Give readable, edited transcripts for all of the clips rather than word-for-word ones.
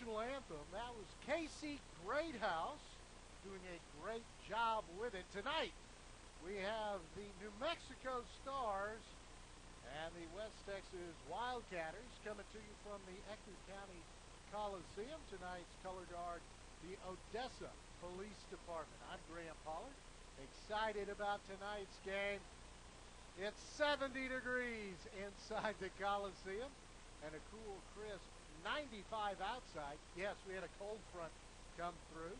national anthem. That was Casey Greathouse doing a great job with it. Tonight, we have the New Mexico Stars and the West Texas Wildcatters coming to you from the Ector County Coliseum. Tonight's color guard, the Odessa Police Department. I'm Graham Pollard, excited about tonight's game. It's 70 degrees inside the Coliseum and a cool, crisp 95 outside. Yes, we had a cold front come through,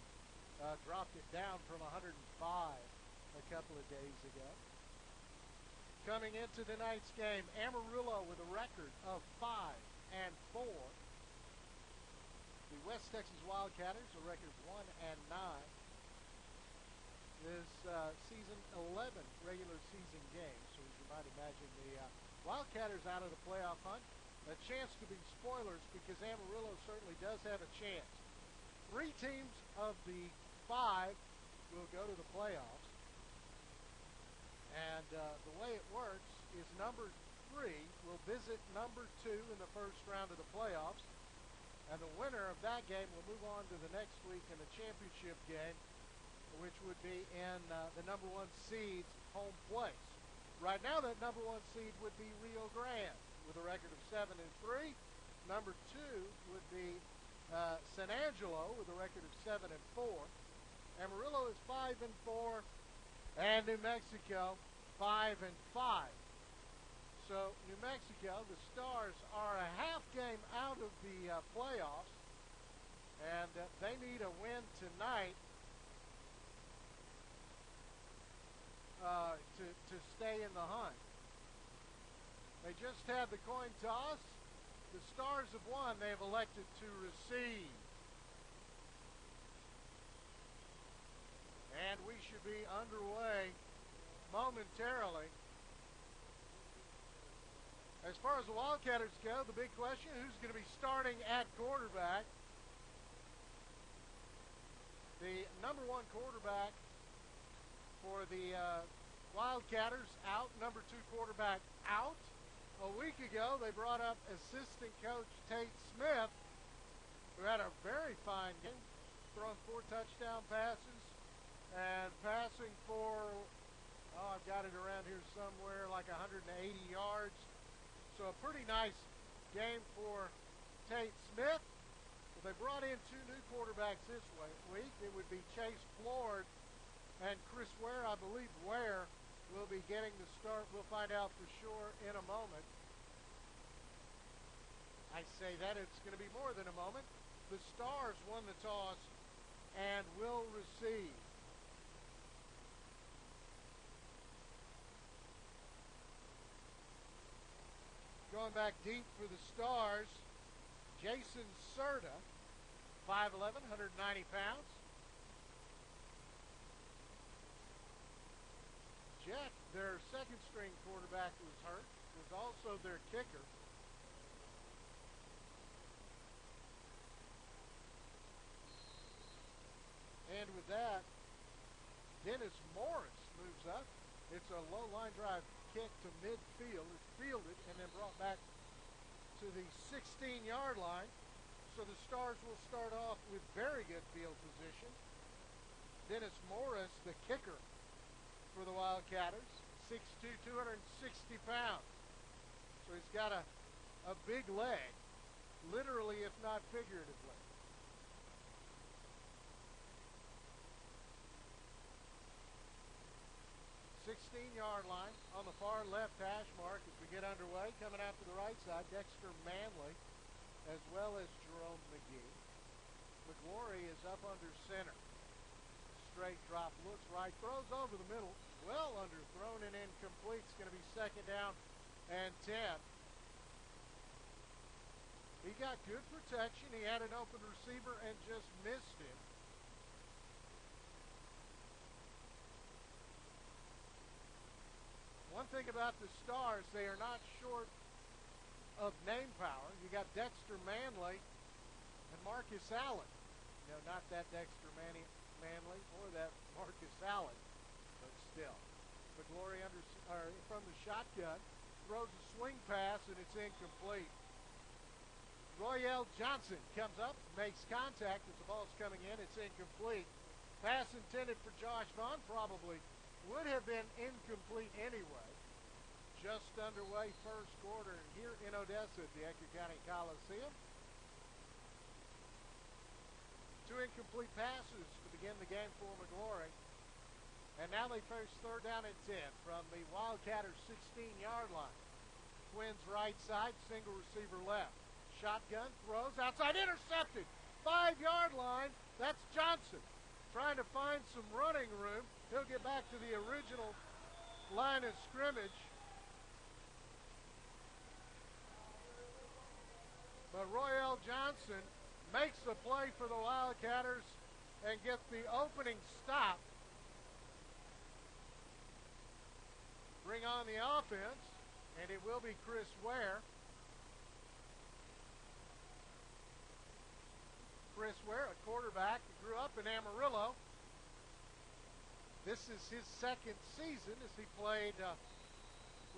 dropped it down from 105 a couple of days ago. Coming into tonight's game, Amarillo with a record of 5-4. The West Texas Wildcatters a record of 1-9. This season 11 regular season games. So as you might imagine, the Wildcatters out of the playoff hunt. A chance to be spoilers because Amarillo certainly does have a chance. 3 teams of the 5 will go to the playoffs. And the way it works is number 3 will visit number 2 in the first round of the playoffs. And the winner of that game will move on to the next week in the championship game, which would be in the number 1 seed's home place. Right now, that number 1 seed would be Rio Grande with a record of 7-3. Number 2 would be San Angelo with a record of 7-4. Amarillo is 5-4, and New Mexico 5-5. So New Mexico, the Stars are a half game out of the playoffs, and they need a win tonight to stay in the hunt. They just had the coin toss. The Stars have won. They have elected to receive. And we should be underway momentarily. As far as the Wildcatters go, the big question, who's going to be starting at quarterback? The number 1 quarterback for the Wildcatters out, number 2 quarterback out. A week ago, they brought up assistant coach Tate Smith, who had a very fine game, throwing 4 touchdown passes and passing for, I've got it around here somewhere, like 180 yards. So a pretty nice game for Tate Smith. But they brought in 2 new quarterbacks this week. It would be Chase Floyd and Chris Ware. I believe Ware will be getting the start. We'll find out for sure in a moment. I say that it's going to be more than a moment. The Stars won the toss and will receive. Going back deep for the Stars, Jason Serta, 5'11", 190 pounds. Jeff, their second string quarterback, was hurt, was also their kicker. And with that, Dennis Morris moves up. It's a low line drive kick to midfield. It's fielded and then brought back to the 16-yard line. So the Stars will start off with very good field position. Dennis Morris, the kicker for the Wildcatters, 6'2", 260 pounds. So he's got a big leg, literally if not figuratively. 16-yard line on the far left hash mark as we get underway. Coming out to the right side, Dexter Manley, as well as Jerome McGee. McGlory is up under center. Straight drop, looks right, throws over the middle, well underthrown and incomplete. It's going to be 2nd down and 10. He got good protection. He had an open receiver and just missed him. One thing about the Stars, they are not short of name power. You got Dexter Manley and Marcus Allen. No, not that Dexter Manley or that Marcus Allen, but still. McGlory from the shotgun throws a swing pass and it's incomplete. Royale Johnson comes up, makes contact as the ball's coming in. It's incomplete. Pass intended for Josh Vaughn probably would have been incomplete anyway. Just underway first quarter here in Odessa at the Edgar County Coliseum. 2 incomplete passes to begin the game for McGlory. And now they face third down and 10 from the Wildcatters 16-yard line. Twins right side, single receiver left. Shotgun, throws, outside, intercepted. 5-yard line, that's Johnson. Trying to find some running room. He'll get back to the original line of scrimmage. But Royale Johnson makes the play for the Wildcatters and gets the opening stop. Bring on the offense, and it will be Chris Ware. Chris Ware, a quarterback who grew up in Amarillo. This is his second season as he played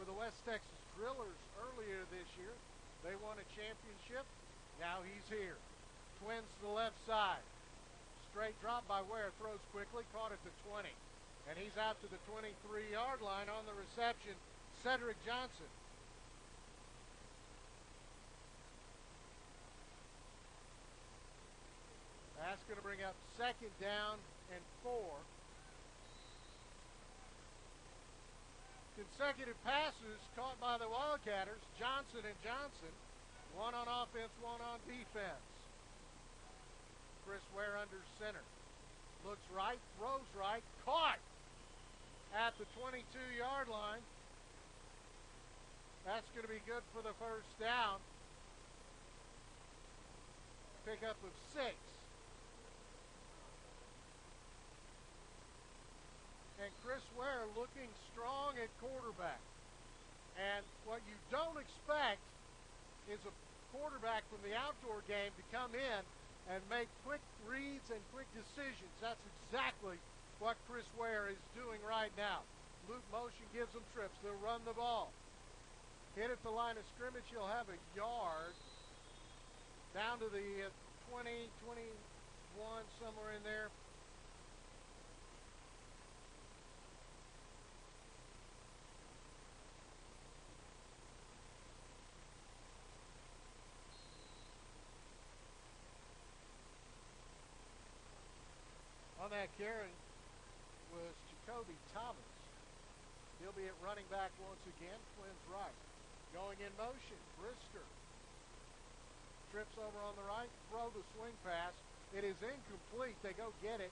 with the West Texas Drillers earlier this year. They won a championship. Now he's here. Twins to the left side. Straight drop by Ware. Throws quickly. Caught at the 20. And he's out to the 23-yard line on the reception. Cedric Johnson. That's going to bring up second down and 4. Consecutive passes caught by the Wildcatters. Johnson and Johnson. One on offense, one on defense. Chris Ware under center. Looks right, throws right, caught at the 22-yard line. That's going to be good for the first down. Pickup of 6. And Chris Ware looking strong at quarterback. And what you don't expect is a quarterback from the outdoor game to come in and make quick reads and quick decisions. That's exactly what Chris Ware is doing right now. Loop motion gives them trips. They'll run the ball. Hit at the line of scrimmage, he'll have a yard. Down to the 20, 21, somewhere in there. On that carry was Jacoby Thomas. He'll be at running back once again. Twins right. Going in motion. Brisker. Trips over on the right. Throw the swing pass. It is incomplete. They go get it.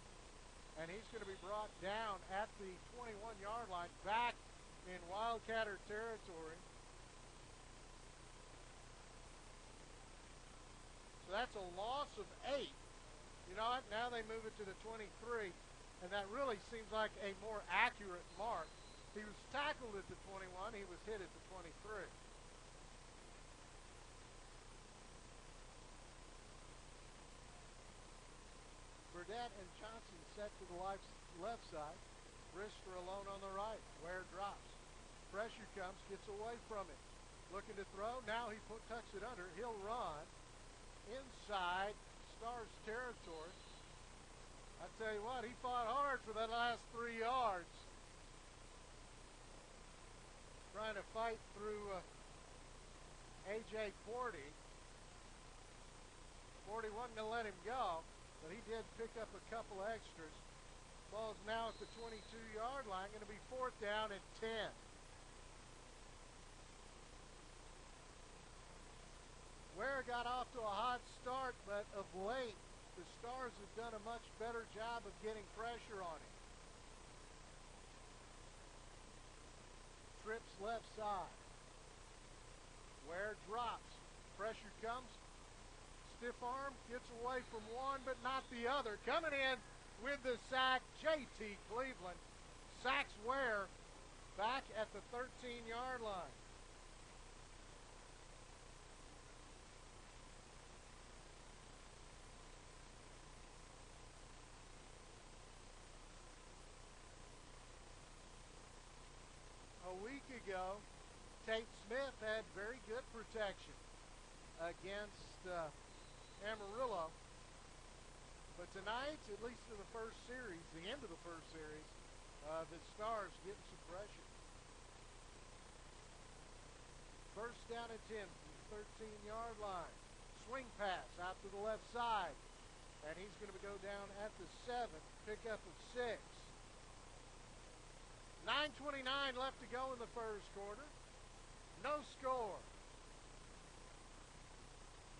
And he's going to be brought down at the 21-yard line. Back in Wildcatter territory. So that's a loss of 8. You know what? Now they move it to the 23, and that really seems like a more accurate mark. He was tackled at the 21. He was hit at the 23. Burdett and Johnson set to the left side. Brisker alone on the right. Ware drops. Pressure comes, gets away from it. Looking to throw. Now he tucks it under. He'll run inside Stars territory. I tell you what, he fought hard for that last 3 yards. Trying to fight through A.J. Forty. Forty wasn't going to let him go, but he did pick up a couple extras. Ball's now at the 22-yard line. Going to be 4th down and 10. Ware got off to a hot start, but of late, the Stars have done a much better job of getting pressure on him. Trips left side. Ware drops. Pressure comes. Stiff arm, gets away from one, but not the other. Coming in with the sack, J.T. Cleveland. Sacks Ware back at the 13-yard line. A week ago, Tate Smith had very good protection against Amarillo. But tonight, at least in the first series, the end of the first series, the Stars getting some pressure. First down and 10 from the 13-yard line. Swing pass out to the left side. And he's going to go down at the 7, pickup of 6. 9:29 left to go in the first quarter. No score.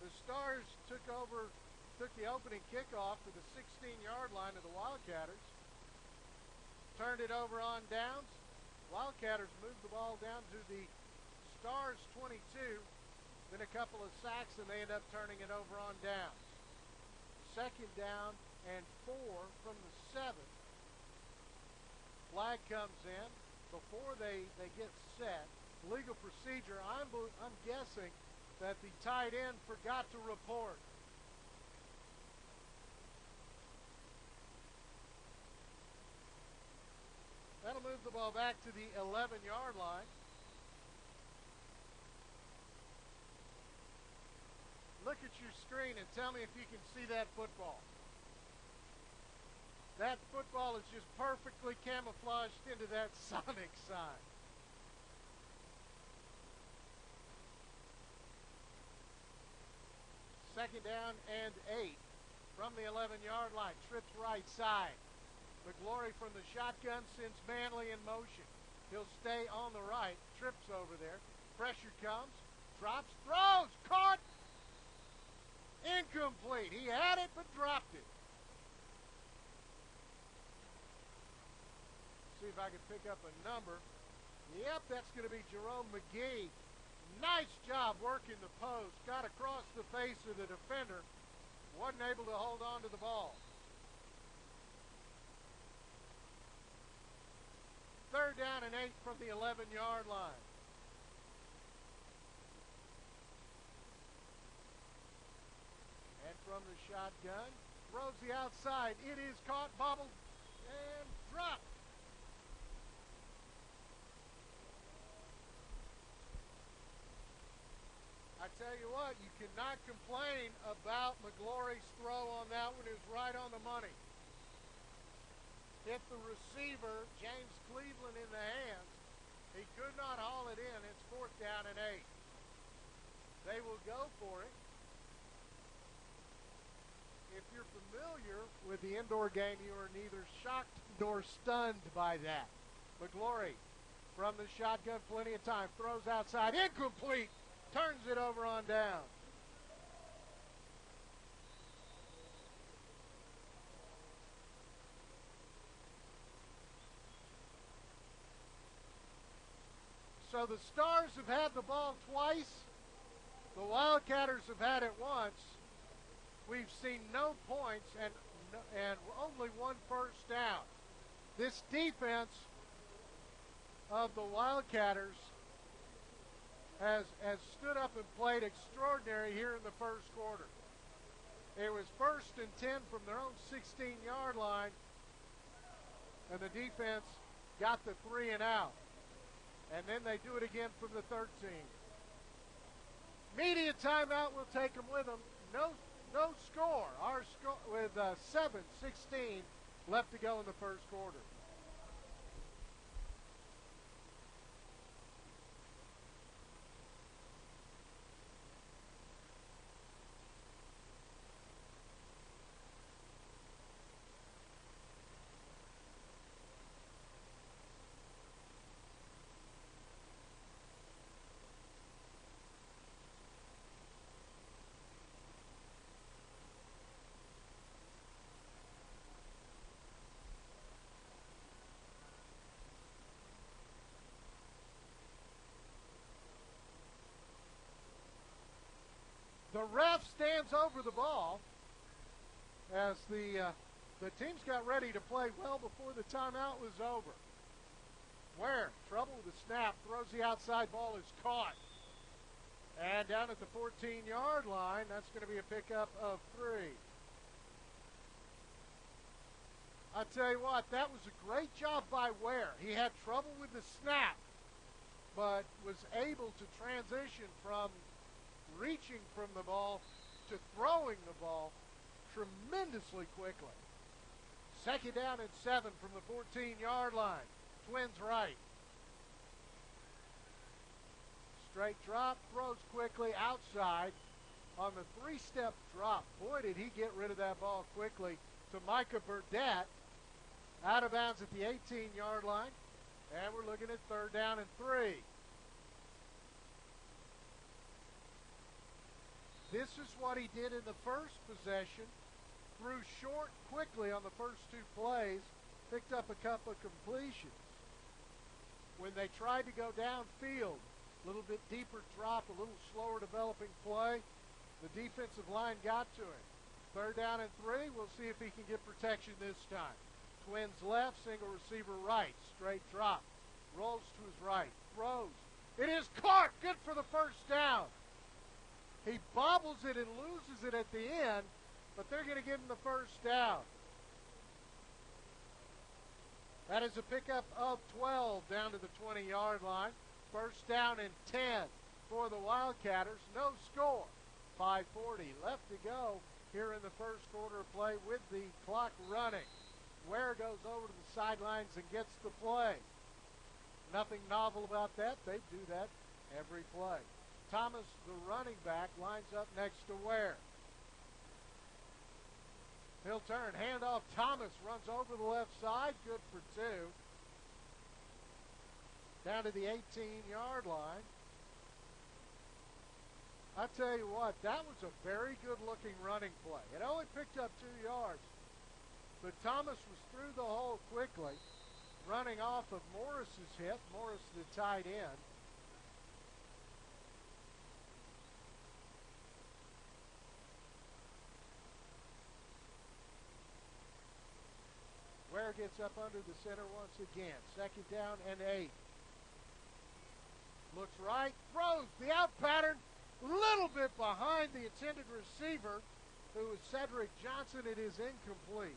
The Stars took the opening kickoff to the 16-yard line of the Wildcatters. Turned it over on downs. Wildcatters moved the ball down to the Stars 22. Then a couple of sacks, and they end up turning it over on downs. Second down and 4 from the 7. Flag comes in before they get set. Legal procedure, I'm guessing that the tight end forgot to report. That'll move the ball back to the 11-yard line. Look at your screen and tell me if you can see that football. That football is just perfectly camouflaged into that Sonic sign. Second down and 8 from the 11-yard line. Trips right side. McGlory from the shotgun sends Manley in motion. He'll stay on the right. Trips over there. Pressure comes. Drops. Throws. Caught. Incomplete. He had it but dropped it. See if I can pick up a number. Yep, that's going to be Jerome McGee. Nice job working the post. Got across the face of the defender. Wasn't able to hold on to the ball. Third down and 8 from the 11-yard line. And from the shotgun, throws the outside. It is caught, bobbled, and dropped. I tell you what, you cannot complain about McGlory's throw on that one. It was right on the money. Hit the receiver, James Cleveland, in the hands. He could not haul it in. It's fourth down and 8. They will go for it. If you're familiar with the indoor game, you are neither shocked nor stunned by that. McGlory from the shotgun, plenty of time. Throws outside, incomplete. Turns it over on down. So the Stars have had the ball twice. The Wildcatters have had it once. We've seen no points and only one first down. This defense of the Wildcatters has stood up and played extraordinary here in the first quarter. It was first and 10 from their own 16-yard line, and the defense got the 3 and out. And then they do it again from the 13. Media timeout will take them with them. No score. Our score with 7:16 left to go in the first quarter. The ref stands over the ball as the teams got ready to play well before the timeout was over. Ware, trouble with the snap, throws the outside, ball is caught. And down at the 14-yard line, that's going to be a pickup of 3. I tell you what, that was a great job by Ware. He had trouble with the snap, but was able to transition from reaching from the ball to throwing the ball tremendously quickly. Second down and 7 from the 14-yard line. Twins right. Straight drop, throws quickly outside on the three-step drop. Boy, did he get rid of that ball quickly to Micah Burdette. Out of bounds at the 18-yard line. And we're looking at third down and 3. This is what he did in the first possession. Threw short quickly on the first 2 plays. Picked up a couple of completions. When they tried to go downfield, a little bit deeper drop, a little slower developing play, the defensive line got to him. Third down and 3. We'll see if he can get protection this time. Twins left, single receiver right. Straight drop. Rolls to his right. Throws. It is caught. Good for the first down. He bobbles it and loses it at the end, but they're going to give him the first down. That is a pickup of 12 down to the 20-yard line. First down and 10 for the Wildcatters. No score. 5:40 left to go here in the first quarter of play with the clock running. Ware goes over to the sidelines and gets the play. Nothing novel about that. They do that every play. Thomas, the running back, lines up next to Ware. He'll turn, handoff. Thomas runs over the left side. Good for 2. Down to the 18-yard line. I tell you what, that was a very good-looking running play. It only picked up 2 yards, but Thomas was through the hole quickly, running off of Morris's hip. Morris, the tight end. Ware gets up under the center once again. Second down and 8. Looks right, throws the out pattern, a little bit behind the intended receiver, who is Cedric Johnson. It is incomplete.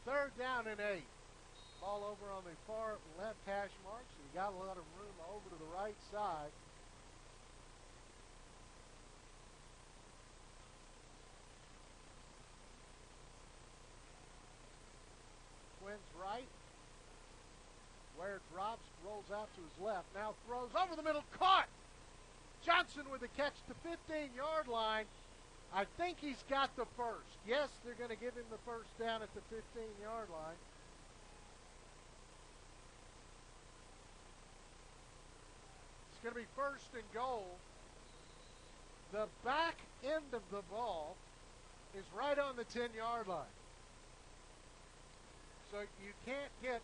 Third down and 8. Ball over on the far left hash mark, so you got a lot of room over to the right side. Twins right. Ware drops, rolls out to his left. Now throws over the middle, caught. Johnson with the catch to 15-yard line. I think he's got the first. Yes, they're going to give him the first down at the 15-yard line. It's going to be first and goal. The back end of the ball is right on the 10-yard line. So you can't get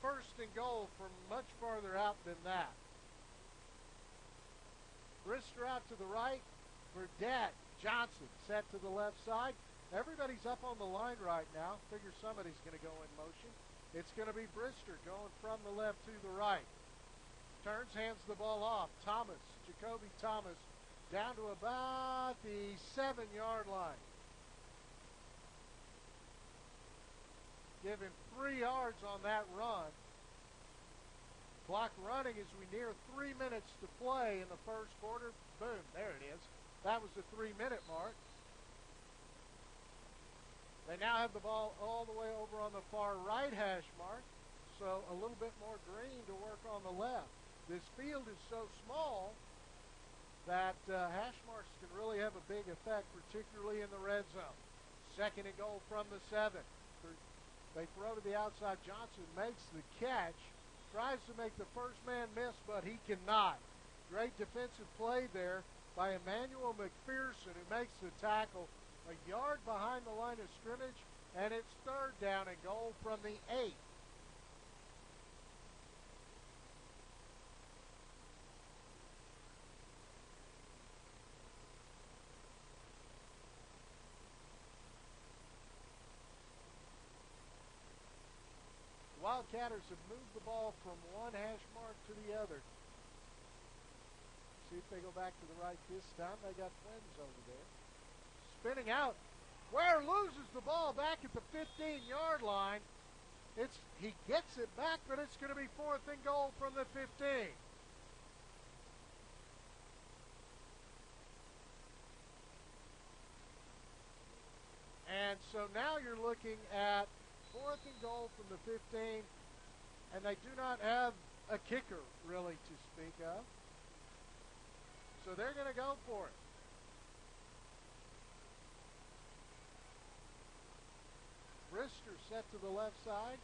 first and goal from much farther out than that. Brister out to the right. Burdette, Johnson set to the left side. Everybody's up on the line right now. Figure somebody's going to go in motion. It's going to be Brister going from the left to the right. Turns, hands the ball off. Thomas, Jacoby Thomas, down to about the 7-yard line. Give him 3 yards on that run. Clock running as we near 3 minutes to play in the first quarter. Boom, there it is. That was the 3-minute mark. They now have the ball all the way over on the far right hash mark, so a little bit more green to work on the left. This field is so small that hash marks can really have a big effect, particularly in the red zone. Second and goal from the 7. They throw to the outside. Johnson makes the catch, tries to make the first man miss, but he cannot. Great defensive play there by Emmanuel McPherson, who makes the tackle a yard behind the line of scrimmage, and it's third down and goal from the 8. Wildcatters have moved the ball from one hash mark to the other. See if they go back to the right this time. They got Twins over there. Spinning out Ware loses the ball back at the 15-yard line. He gets it back, but it's going to be 4th and goal from the 15. And so now you're looking at 4th and goal from the 15, and they do not have a kicker really to speak of. So they're going to go for it. Brister set to the left side.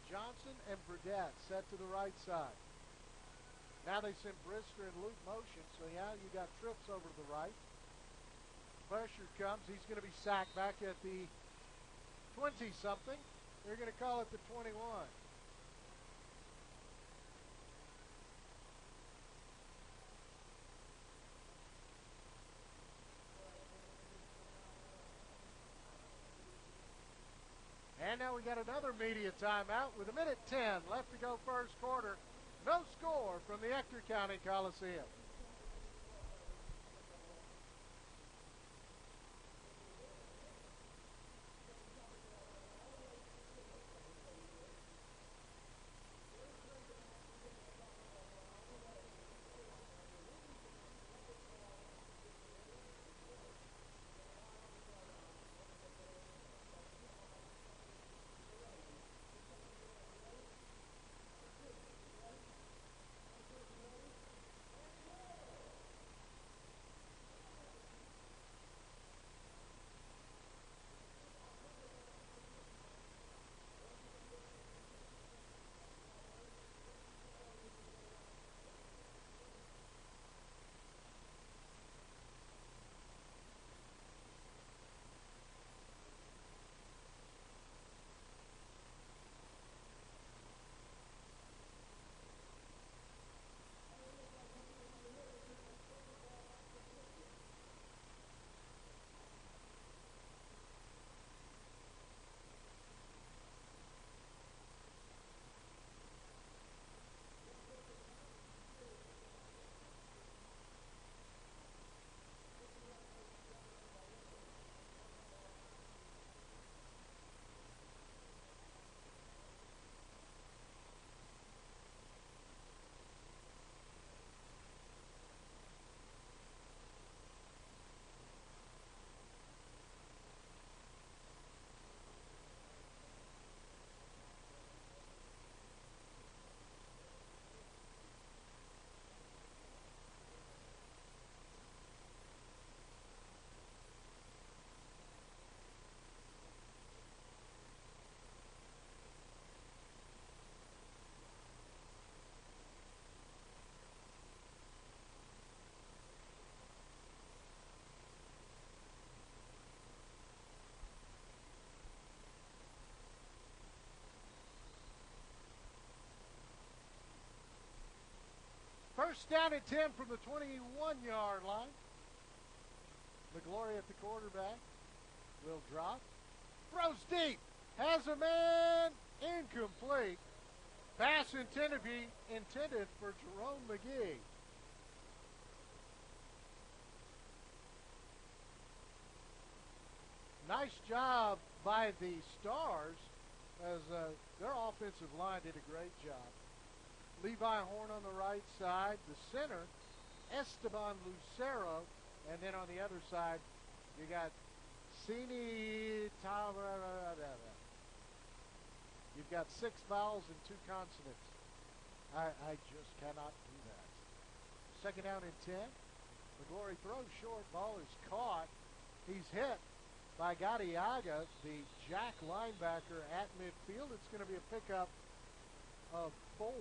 Johnson and Burdett set to the right side. Now they send Brister in loop motion, so yeah, you got trips over to the right. Pressure comes. He's going to be sacked back at the 20-something. They're going to call it the 21. And now we got another media timeout with 1:10 left to go first quarter. No score from the Ector County Coliseum. First down and 10 from the 21-yard line. McGlory at the quarterback. Will drop. Throws deep. Has a man. Incomplete. Pass intended for Jerome McGee. Nice job by the Stars as their offensive line did a great job. Levi Horn on the right side. The center, Esteban Lucero. And then on the other side, you got Sini Tavarada. You've got 6 vowels and 2 consonants. I just cannot do that. Second down and 10. McGlory throws short. Ball is caught. He's hit by Gadiaga, the Jack linebacker at midfield. It's going to be a pickup of 4.